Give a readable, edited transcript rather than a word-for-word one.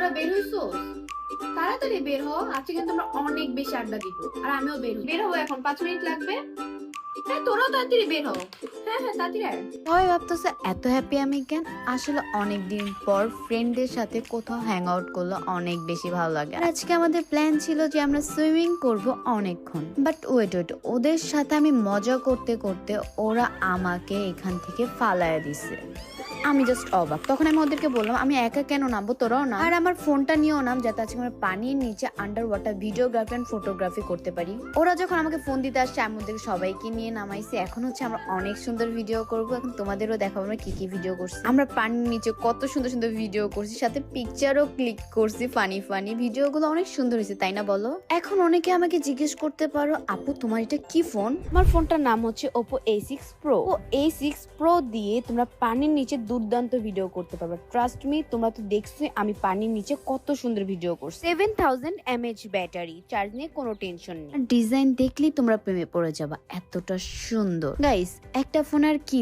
তোরা বের হইছো? তাড়াতাড়ি বের হ, আজকে কিন্তু আমরা অনেক বেশি আড্ডা দিব। আর আমিও বের হবো এখন, 5 মিনিট লাগবে। হ্যাঁ, তোরাও তাড়াতাড়ি বের হ। হ্যাঁ হ্যাঁ, তাড়াতাড়ি আয়। সবাই ভাবতেছে এত হ্যাপি আমি কেন। আসলে অনেকদিন পর ফ্রেন্ডদের সাথে কোথাও হ্যাং আউট করলে অনেক বেশি ভালো লাগে। আর আজকে আমাদের প্ল্যান ছিল যে আমরা সুইমিং করব অনেকক্ষণ, বাট ওয়েট ওদের সাথে আমি মজা করতে করতে ওরা আমাকে এখান থেকে ফালায়া দিছে। আমি জাস্ট অবাক। তখন আমি ওদেরকে বললাম আমি একা কেন নামবো, তোরাও নাম, আর আমার ফোনটা নিয়েও নাম, যাতে আজকে আমরা পানির নিচে under water videography and photography করতে পারি। ওরা যখন আমাকে ফোন দিতে আসছে আমি ওদের সবাইকে নিয়ে নামাইছি। এখন হচ্ছে আমরা অনেক সুন্দর ভিডিও করব। এখন তোমাদেরও দেখাবো আমরা কি কি ভিডিও করছি। আমরা পানির নিচে কত সুন্দর সুন্দর ভিডিও করছি, সাথে পিকচারও ক্লিক করছি। ফানি ফানি ভিডিওগুলো অনেক সুন্দর হয়েছে, তাই না বলো? এখন অনেকে আমাকে জিজ্ঞেস করতে পারো আপু তোমার এটা কি ফোন? আমার ফোনটার নাম হচ্ছে Oppo A6 Pro। ও A6 Pro দিয়ে তোমরা পানির নিচে দুর্দান্ত ভিডিও করতে পারবে। ট্রাস্ট মি, তোমরা তো দেখছো আমি পানির নিচে কত সুন্দর ভিডিও করছি। 7000 mAh ব্যাটারি, চার্জ নিয়ে কোনো টেনশন নেই। ডিজাইন দেখলেই তোমরা প্রেমে পড়ে যাবা, এতটা সুন্দর। গাইস, একটা ফোন আর কি